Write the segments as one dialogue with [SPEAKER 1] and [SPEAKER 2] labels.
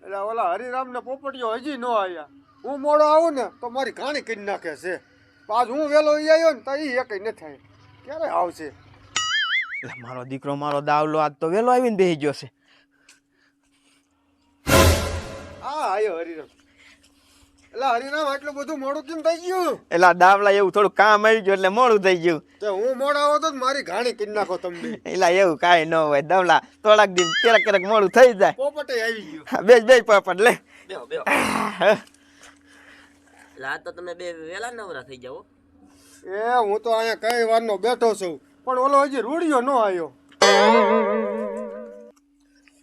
[SPEAKER 1] એટલે ઓલા હરિરામ ને પોપટીઓ હજી ન આવ્યા. હું મોડો આવું ને તો મારી ઘાણી કરી નાખે છે. આજ હું વેલો આવ્યો ને તો એ એક ન થાય. ક્યારે આવશે?
[SPEAKER 2] એટલે મારો દીકરો મારો દાવલો આજ તો વેલો આવીને બેસી ગયો છે.
[SPEAKER 1] હા આયો હરિરામ. એટલે હરિરામ આટલું બધું મોડું કેમ થઈ ગયું?
[SPEAKER 2] એટલે દાવલા એવું થોડું કામ આવી ગયું એટલે મોડું થઈ ગયું.
[SPEAKER 1] તો હું મોડો આવો તો મારી ઘાણી કરી નાખો તમને.
[SPEAKER 2] એટલે એવું કાંઈ ન હોય દાવલા, થોડાક દી ક્યારેક મોડું થઈ જાય.
[SPEAKER 1] પોપટે આવી ગયો.
[SPEAKER 2] બેસ પોપટ લે.
[SPEAKER 3] બેહો બેહો. એટલે આ તો તમે બે વેલા નવરા થઈ જાઓ.
[SPEAKER 1] એ હું તો અહીંયા કઈ વારનો બેઠો છું પણ ઓલો હજી રૂડિયો ન આવ્યો.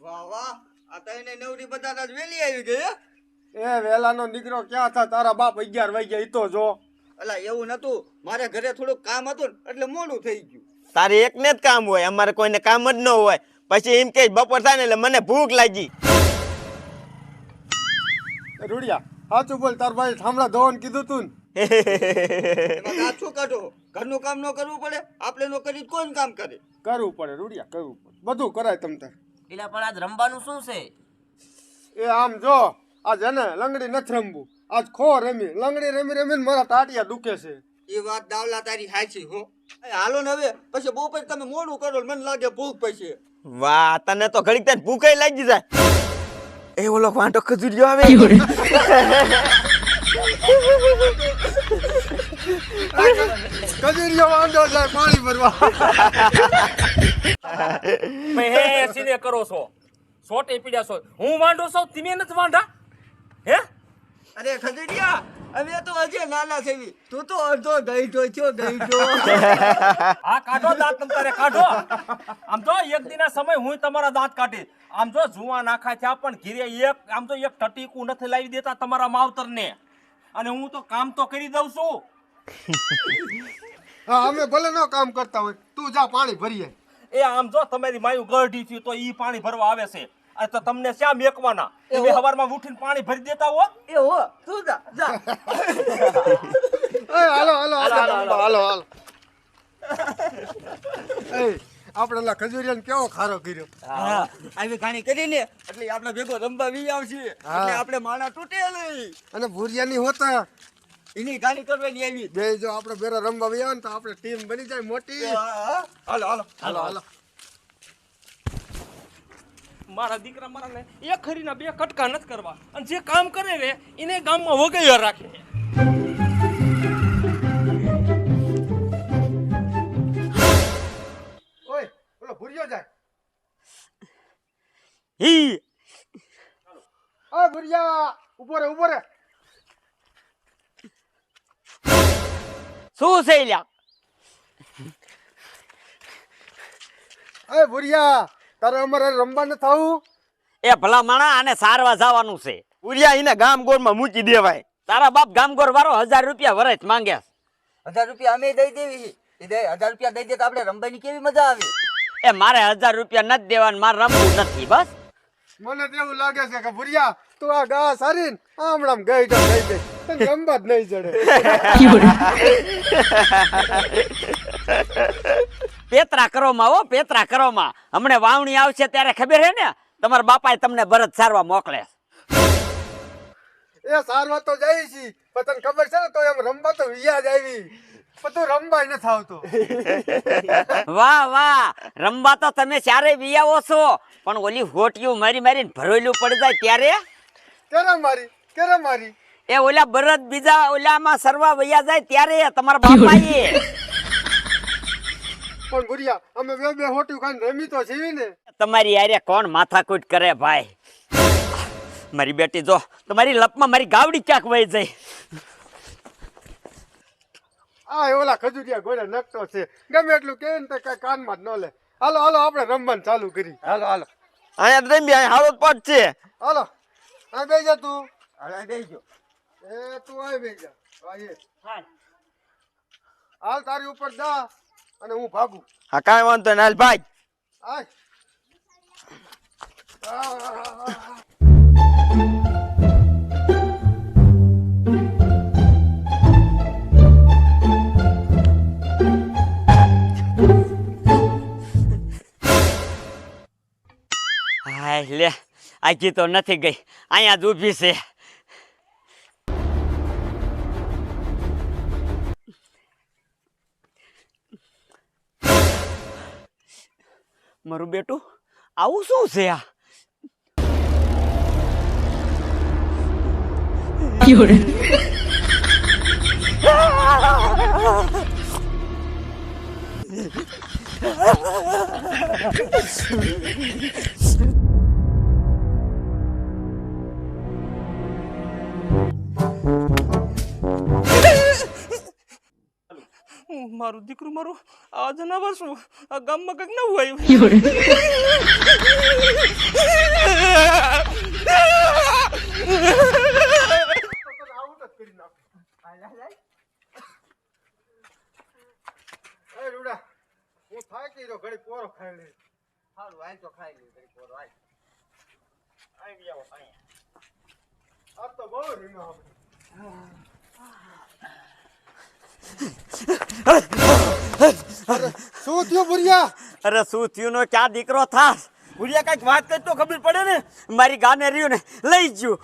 [SPEAKER 4] વાહ વાહ, આ તઈને નવરી બધાના જ વેલી આવી ગઈ.
[SPEAKER 1] એ વેલાનો દીકરો ક્યાં થા? તારા બાપ 11 વાગ્યા ઈ તો જો.
[SPEAKER 4] અલા એવું નતું, મારે ઘરે થોડુંક કામ હતું ને એટલે મોડું થઈ ગયું.
[SPEAKER 2] તારે એકને જ કામ હોય, અમારે કોઈને કામ જ ન હોય. પછી એમ કે બપોર થાય ને એટલે મને ભૂખ લાગી.
[SPEAKER 1] રૂડિયા સાચું બોલ, તાર ભાઈ થાંભલા ધોવાનું કીધું તું ને?
[SPEAKER 4] એમાં દાંત શું કાઢો? ઘરનું કામ ન કરવું પડે? આપણે નો કરી કોણ કામ કરે?
[SPEAKER 1] કરવું પડે રૂડિયા, કરવું પડે, બધું કરાય તમ તાર.
[SPEAKER 3] એટલે પણ આજ રમવાનું શું છે?
[SPEAKER 1] એ આમ જો, આજ હે ને લંગડી નથી રમવું, આજ ખો રમી. લંગડી રમી રમીને મારા ટાટિયા દુખે છે.
[SPEAKER 4] એ વાત દાવલા તારી હાચી હો. હાલો ને હવે, પછી બપોર તમે મોડું કરો મને લાગે ભૂખ પછી.
[SPEAKER 2] વાહ, તને તો ઘડીક ત્યાં ભૂખે લાગી જાય. એ ઓલો વાંટો ખજૂરિયો આવે.
[SPEAKER 1] કજુરિયો વાંધો જાય પાણી ભરવા.
[SPEAKER 5] હે સિને કરો છો, સોટે પીડ્યા છો. હું વાંઢો છું, તમે નથી વાંઢા? હે
[SPEAKER 4] અરે ખજુરિયા, અમે તો હજી નાના છે. તું તો અડધો ગઈઢો થયો, ગઈઢો.
[SPEAKER 5] આ કાઢો દાંત તમ તારે કાઢો. આમ તો એક દિના સમય હું તમારા દાંત કાઢી. આમ જો જુવા નાખા થયા પણ ઘીરે એક આમ તો એક ટટીકું નથી લાવી દેતા તમારા માવતર ને. અને હું તો કામ તો કરી દઉં છું.
[SPEAKER 1] હા અમે ભલે નો કામ કરતા હોય, તું જા પાણી ભરીએ.
[SPEAKER 5] એ આમ જો તમારી માયું ગઢી થયું તો ઈ પાણી ભરવા આવે છે. આ તો તમને શા મેકવાના? તમે સવારમાં ઉઠીને પાણી ભરી દેતા હો.
[SPEAKER 4] એ હો, તું જા જા.
[SPEAKER 1] એ હાલો હાલો હાલો હાલો હાલો. એ આપણે ઓલા ખજુરિયાને કેવો ખારો કર્યો.
[SPEAKER 4] હા, આવી ઘાણી કરીને એટલે આપણે ભેગો રમવા વી આવશે. એટલે આપણે માણા તૂટે નહીં.
[SPEAKER 1] અને ભુરિયાની હોતા
[SPEAKER 4] એની ઘાણી કરવાની આવી.
[SPEAKER 1] બે જો આપણે બેરા રમવા આવી આવે ને તો આપણે ટીમ બની જાય મોટી.
[SPEAKER 4] હાલો હાલો
[SPEAKER 1] હાલો હાલો.
[SPEAKER 5] મારા દીકરા મારા ને એક ખરીના બે કટકા નથી કરવા. અને જે કામ કરે ને એને ગામમાં વગાડ્યા રાખે.
[SPEAKER 1] ઓય ઓલો ભુરિયો જાય.
[SPEAKER 2] હી
[SPEAKER 1] ઓય ભુરિયા ઉભો રે ઉભો રે.
[SPEAKER 2] શું છે લ્યા?
[SPEAKER 1] ઓય ભુરિયા, તારે અમારે રમવા ન થાવું?
[SPEAKER 6] એ ભલા માણા આને સારવા જવાનું છે.
[SPEAKER 2] ઉરિયા એને ગામ ગોળમાં મૂકી દેવાય.
[SPEAKER 6] તારા બાપ ગામગોર વાળો 1000 રૂપિયા વરસ માંગે.
[SPEAKER 4] 1000 રૂપિયા અમે દઈ દેવી. એ દે 1000 રૂપિયા દઈ દે તો આપણે રમવાની કેવી મજા આવે.
[SPEAKER 6] એ મારે 1000 રૂપિયા નથી દેવાના, મારે રમવું નથી બસ.
[SPEAKER 1] મને તો એવું લાગે છે કે ભુરિયા તું આ ગા સારીને આમણામ ગઈ તો ગઈ દે, તને રમવા જ નહીં જડે.
[SPEAKER 6] પેતરા કરોમાં હો, પેતરા કરોમાં. હમણે વાવણી આવશે ત્યારે ખબર હે ને તમારા બાપાએ તમને બરત સારવા મોકલે.
[SPEAKER 1] એ સારવા તો જાય છે પણ તને ખબર છે ને તો એમ રમવા તો વિયા જ આવી પણ તું રમવાય નથી આવતો.
[SPEAKER 6] વાહ વાહ, રમવા તો તમે ચારે વિયાવો છો પણ ઓલી હોટિયું મારી મારીને ભરોયલું પડી જાય ત્યારે
[SPEAKER 1] કેરે મારી
[SPEAKER 6] એ ઓલા બરત બીજા ઓલામાં સરવા વયા જાય ત્યારે તમારા બાપાએ.
[SPEAKER 1] પણ ભુરિયા અમે બે બે હોટી ખાઈને રમી તો જીવી ને.
[SPEAKER 6] તમારી યારે કોણ માથાકૂટ કરે ભાઈ? મારી બેટી જો તમારી લપમાં મારી ગાવડી ક્યાંક વહી જાય.
[SPEAKER 1] આ ઓલા ખજુરિયા ઘોડે નકતો છે, ગમે એટલું કે ને કઈ કાનમાં જ ન લે. હાલો હાલો આપણે રમવાનું ચાલુ કરી.
[SPEAKER 4] હાલો હાલો
[SPEAKER 2] અહીંયા રમી અહીંયા હારો પટ છે.
[SPEAKER 1] હાલો આ બેસી જા તું.
[SPEAKER 4] હાલો દઈ જો.
[SPEAKER 1] એ તું આ બેસી જા. હાલ તારી ઉપર જા અને હું ભાગું.
[SPEAKER 2] હા કાંઈ વાંધો નહીં, હાલ ભાઈ.
[SPEAKER 1] આય.
[SPEAKER 6] હાય લે આજી તો નથી ગઈ, અહીંયા જ ઊભી છે. મારું બેટું આવું શું છે આ?
[SPEAKER 5] મારું દીકરું મારું આ જનાવર શું આ ગામમાં કંઈક નવું આવ્યું.
[SPEAKER 1] એ રૂડા હું થાકી ગયો ઘડી પોરો ખાઈ લે
[SPEAKER 4] સારું હાલ તો ખાઈ લે ઘડી પોરો હાલ.
[SPEAKER 1] આ તો બહુ રીમા શું થયું ભુરિયા?
[SPEAKER 6] અરે શું થયું નો ક્યાં દીકરો થાસ?
[SPEAKER 5] ભુરિયા કઈક વાત કરી તો ખબર પડે ને.
[SPEAKER 6] મારી ગાને રહ્યું ને લઈ ગયું.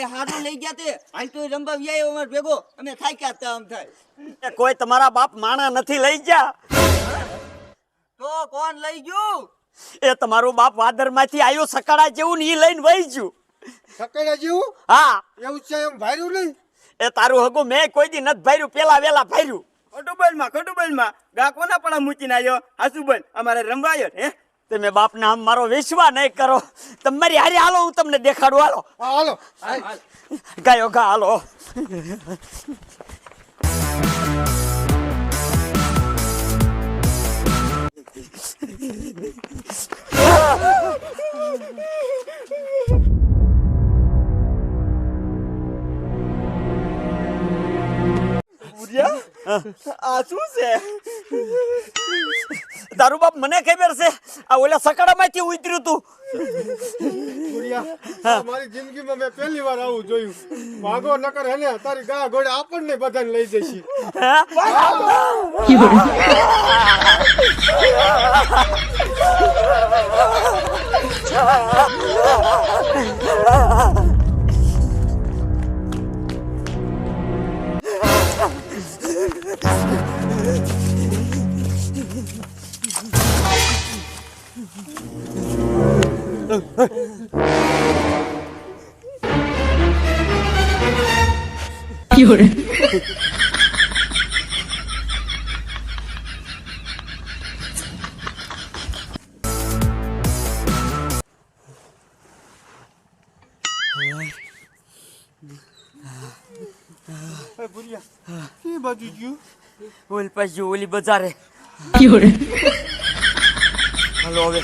[SPEAKER 4] એ હારું લઈ ગયા તે હાલ તો રંબા વ્યાયો અમાર ભેગો અમે થાક્યા હતા આમ થાય.
[SPEAKER 6] એ કોઈ તમારા બાપ માણા નથી લઈ ગયા.
[SPEAKER 4] તો કોણ લઈ ગયું?
[SPEAKER 6] એ તમારું બાપ વાદરમાંથી આવ્યો સકાળા જેવું ને ઈ લઈને વહી ગયું.
[SPEAKER 1] સકેડા જેવું
[SPEAKER 6] હા,
[SPEAKER 1] એવું છે એમ ભાર્યું નહીં.
[SPEAKER 6] એ તારું હગું મેં કોઈ દી નથી ભાર્યું, પેલા વેલા ભાર્યું.
[SPEAKER 2] ખોટુબલમાં ગા કોના પણ મૂકીને આવ્યો? હાસુબલ અમારે રમવાયો હે?
[SPEAKER 6] તમે બાપના આમ મારો વિશ્વાસ નહીં કરો. તમારી હારે હાલો, હું તમને દેખાડું. હાલો
[SPEAKER 1] હા હાલો
[SPEAKER 6] ગાયો ગા હાલો.
[SPEAKER 2] આ શું છે?
[SPEAKER 6] તારું બાપ મને ખબર છે, આ ઓલા સકાળામાંથી ઉતર્યું તું.
[SPEAKER 1] ભુરિયા મારી જિંદગીમાં મેં પહેલી વાર આવું જોયું. ભાગો નકર હેને તારી ગા ઘોડે આપણને બધાને લઈ જશે. ભુરિયા કે બાજુ ગયું?
[SPEAKER 6] ઓલી પાછી ઓલી બજારે. હાલો હવે.